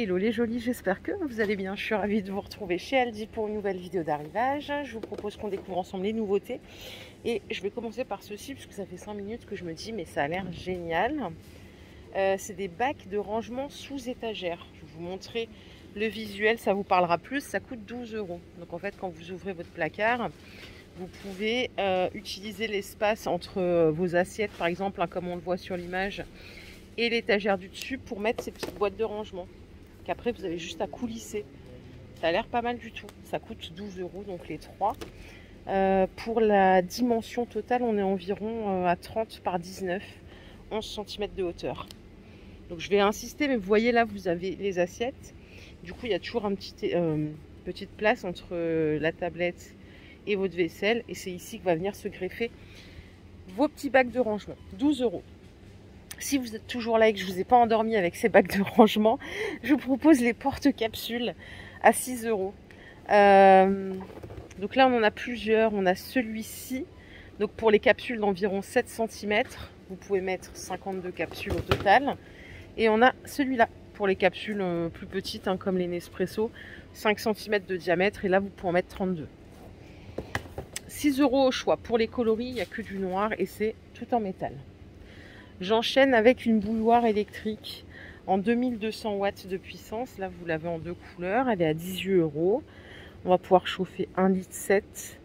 Hello les jolis, j'espère que vous allez bien. Je suis ravie de vous retrouver chez Aldi pour une nouvelle vidéo d'arrivage. Je vous propose qu'on découvre ensemble les nouveautés. Et je vais commencer par ceci, puisque ça fait 5 minutes que je me dis, mais ça a l'air génial. C'est des bacs de rangement sous étagère. Je vais vous montrer le visuel, ça vous parlera plus. Ça coûte 12 €. Donc en fait, quand vous ouvrez votre placard, vous pouvez utiliser l'espace entre vos assiettes, par exemple, hein, comme on le voit sur l'image, et l'étagère du dessus pour mettre ces petites boîtes de rangement. Qu'après, vous avez juste à coulisser. Ça a l'air pas mal du tout. Ça coûte 12 €, donc les 3. Pour la dimension totale, on est environ à 30 par 19, 11 cm de hauteur. Donc je vais insister, mais vous voyez là, vous avez les assiettes. Du coup, il y a toujours une petite place entre la tablette et votre vaisselle. Et c'est ici que va venir se greffer vos petits bacs de rangement. 12 €. Si vous êtes toujours là et que je ne vous ai pas endormi avec ces bacs de rangement, je vous propose les porte-capsules à 6 €. Donc là, on en a plusieurs. On a celui-ci. Donc pour les capsules d'environ 7 cm, vous pouvez mettre 52 capsules au total. Et on a celui-là pour les capsules plus petites, hein, comme les Nespresso, 5 cm de diamètre. Et là, vous pouvez en mettre 32. 6 € au choix. Pour les coloris, il n'y a que du noir et c'est tout en métal. J'enchaîne avec une bouilloire électrique en 2200 watts de puissance. Là, vous l'avez en 2 couleurs. Elle est à 18 €. On va pouvoir chauffer 1,7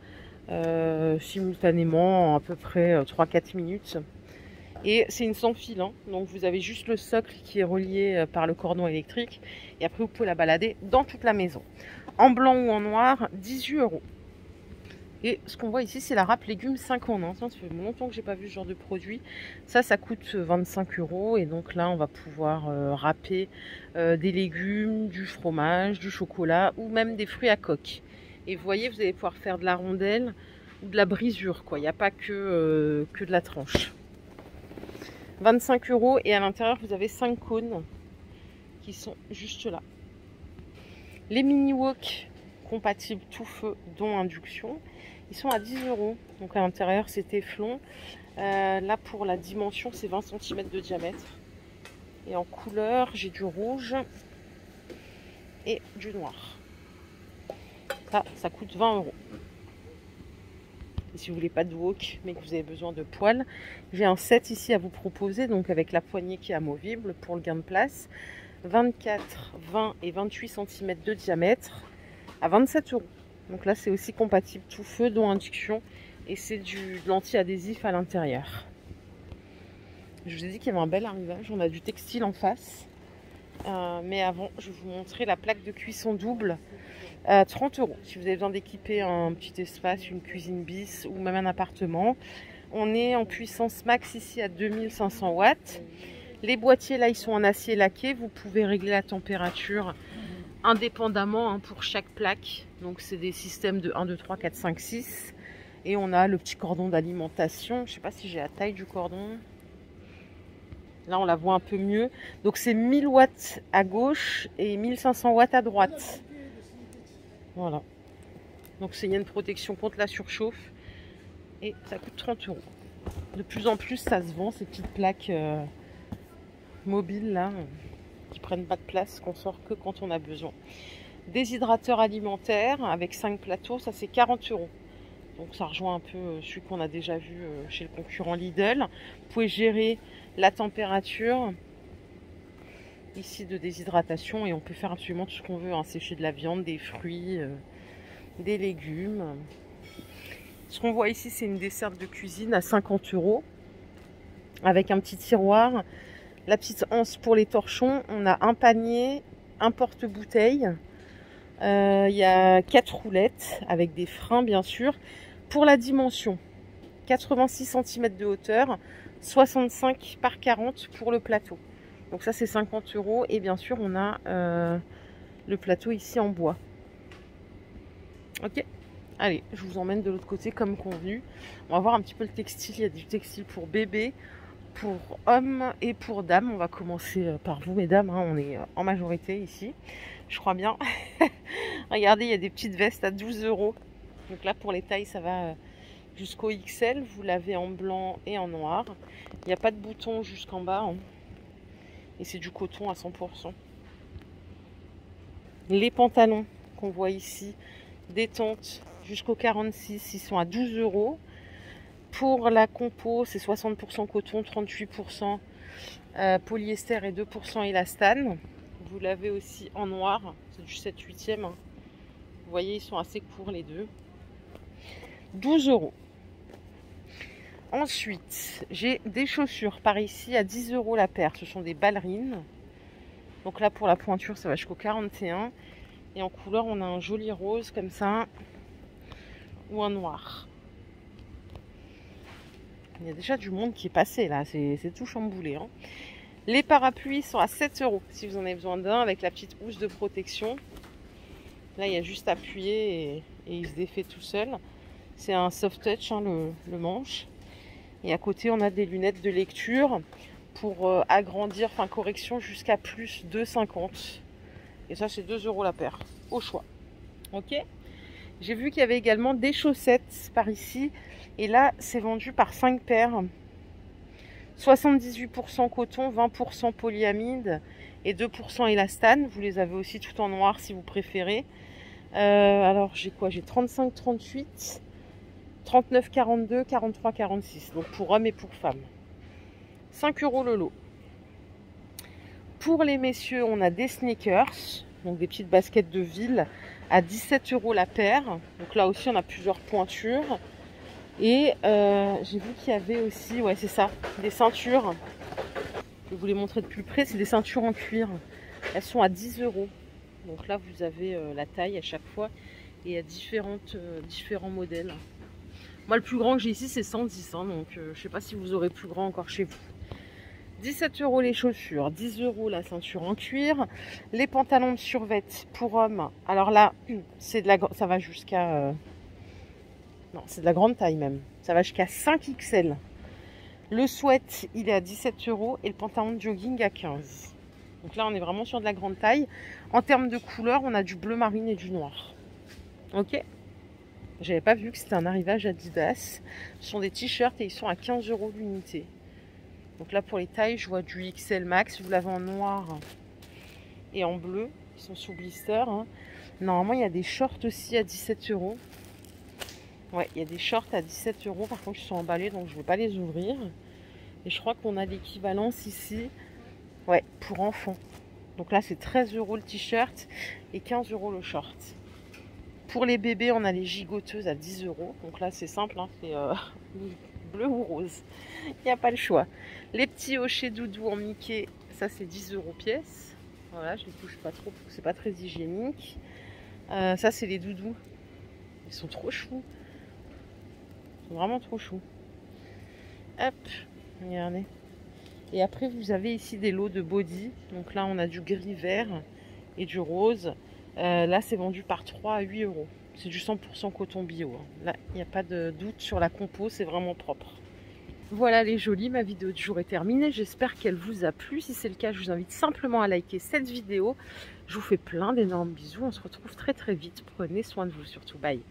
litre simultanément en à peu près 3-4 minutes. Et c'est une sans fil, hein. Donc vous avez juste le socle qui est relié par le cordon électrique. Et après, vous pouvez la balader dans toute la maison. En blanc ou en noir, 18 €. Et ce qu'on voit ici, c'est la râpe légumes 5 en 1. Ça fait longtemps que j'ai pas vu ce genre de produit. Ça coûte 25 €. Et donc là, on va pouvoir râper des légumes, du fromage, du chocolat ou même des fruits à coque. Et vous voyez, vous allez pouvoir faire de la rondelle ou de la brisure, quoi. Il n'y a pas que de la tranche. 25 €. Et à l'intérieur, vous avez 5 cônes qui sont juste là. Les mini wok compatibles tout feu, dont induction. Ils sont à 10 €. Donc à l'intérieur, c'est téflon. Là, pour la dimension, c'est 20 cm de diamètre. Et en couleur, j'ai du rouge et du noir. Ça coûte 20 €. Et si vous voulez pas de wok, mais que vous avez besoin de poêle, j'ai un set ici à vous proposer. Donc avec la poignée qui est amovible pour le gain de place. 24, 20 et 28 cm de diamètre à 27 €. Donc là, c'est aussi compatible tout feu, dont induction. Et c'est de l'anti-adhésif à l'intérieur. Je vous ai dit qu'il y avait un bel arrivage. On a du textile en face. Mais avant, je vais vous montrer la plaque de cuisson double à 30 €. Si vous avez besoin d'équiper un petit espace, une cuisine bis ou même un appartement. On est en puissance max ici à 2500 watts. Les boîtiers, là, ils sont en acier laqué. Vous pouvez régler la température indépendamment, hein, pour chaque plaque. Donc c'est des systèmes de 1, 2, 3, 4, 5, 6. Et on a le petit cordon d'alimentation. Je ne sais pas si j'ai la taille du cordon. Là, on la voit un peu mieux. Donc c'est 1000 watts à gauche et 1500 watts à droite. Voilà. Donc il y a une protection contre la surchauffe. Et ça coûte 30 €. De plus en plus, ça se vend, ces petites plaques mobiles là, qui prennent pas de place, qu'on sort que quand on a besoin. Déshydrateur alimentaire avec 5 plateaux, ça c'est 40 €. Donc ça rejoint un peu celui qu'on a déjà vu chez le concurrent Lidl. Vous pouvez gérer la température ici de déshydratation et on peut faire absolument tout ce qu'on veut, hein. Sécher de la viande, des fruits, des légumes. Ce qu'on voit ici, c'est une desserte de cuisine à 50 € avec un petit tiroir. La petite anse pour les torchons. On a un panier, un porte-bouteille. Il y a 4 roulettes avec des freins, bien sûr. Pour la dimension, 86 cm de hauteur, 65 par 40 pour le plateau. Donc ça, c'est 50 €. Et bien sûr, on a le plateau ici en bois. Ok. Allez, je vous emmène de l'autre côté comme convenu. On va voir un petit peu le textile. Il y a du textile pour bébé, pour hommes et pour dames. On va commencer par vous, mesdames, hein. On est en majorité ici, je crois bien. Regardez, il y a des petites vestes à 12 €. Donc là, pour les tailles, ça va jusqu'au XL. Vous l'avez en blanc et en noir. Il n'y a pas de bouton jusqu'en bas, hein. Et c'est du coton à 100%. Les pantalons qu'on voit ici, détente jusqu'au 46, ils sont à 12 €. Pour la compo, c'est 60% coton, 38% polyester et 2% élastane. Vous l'avez aussi en noir, c'est du 7/8e. Vous voyez, ils sont assez courts les deux. 12 €. Ensuite, j'ai des chaussures par ici à 10 € la paire. Ce sont des ballerines. Donc là, pour la pointure, ça va jusqu'au 41. Et en couleur, on a un joli rose comme ça. Ou un noir. Il y a déjà du monde qui est passé là. C'est tout chamboulé. Hein. Les parapluies sont à 7 € si vous en avez besoin d'un, avec la petite housse de protection. Là, il y a juste à appuyer et il se défait tout seul. C'est un soft touch, hein, le manche. Et à côté, on a des lunettes de lecture pour agrandir, enfin correction, jusqu'à plus 2,50. Et ça, c'est 2 € la paire, au choix. Ok. J'ai vu qu'il y avait également des chaussettes par ici. Et là, c'est vendu par 5 paires. 78% coton, 20% polyamide et 2% élastane. Vous les avez aussi tout en noir si vous préférez. Alors, j'ai quoi? J'ai 35, 38, 39, 42, 43, 46. Donc, pour hommes et pour femmes. 5 € le lot. Pour les messieurs, on a des sneakers. Donc, des petites baskets de ville à 17 € la paire. Donc, là aussi, on a plusieurs pointures. Et j'ai vu qu'il y avait aussi, ouais c'est ça, des ceintures. Je vais vous les montrer de plus près, c'est des ceintures en cuir. Elles sont à 10 €. Donc là vous avez la taille à chaque fois et il y a différents modèles. Moi le plus grand que j'ai ici c'est 110, hein, donc je ne sais pas si vous aurez plus grand encore chez vous. 17 € les chaussures, 10 € la ceinture en cuir. Les pantalons de survêt pour hommes, alors là ça va jusqu'à... non, c'est de la grande taille même. Ça va jusqu'à 5 XL. Le sweat, il est à 17 € et le pantalon de jogging à 15. Donc là, on est vraiment sur de la grande taille. En termes de couleur, on a du bleu marine et du noir. Ok. J'avais pas vu que c'était un arrivage Adidas. Ce sont des t-shirts et ils sont à 15 € l'unité. Donc là, pour les tailles, je vois du XL max. Vous l'avez en noir et en bleu. Ils sont sous blister. Hein. Normalement, il y a des shorts aussi à 17 €. Ouais, il y a des shorts à 17 €. Par contre, ils sont emballés, donc je ne vais pas les ouvrir. Et je crois qu'on a l'équivalence ici. Ouais, pour enfants. Donc là, c'est 13 € le t-shirt et 15 € le short. Pour les bébés, on a les gigoteuses à 10 €. Donc là, c'est simple, hein, c'est bleu ou rose. Il n'y a pas le choix. Les petits hochets doudou en Mickey, ça c'est 10 € pièce. Voilà, je ne les touche pas trop parce que c'est pas très hygiénique. Ça, c'est les doudous. Ils sont trop choux. Ils sont vraiment trop choux. Hop, regardez. Et après, vous avez ici des lots de body. Donc là, on a du gris vert et du rose. Là, c'est vendu par 3 à 8 €. C'est du 100% coton bio. Hein. Là, il n'y a pas de doute sur la compo. C'est vraiment propre. Voilà les jolis, ma vidéo du jour est terminée. J'espère qu'elle vous a plu. Si c'est le cas, je vous invite simplement à liker cette vidéo. Je vous fais plein d'énormes bisous. On se retrouve très très vite. Prenez soin de vous surtout. Bye.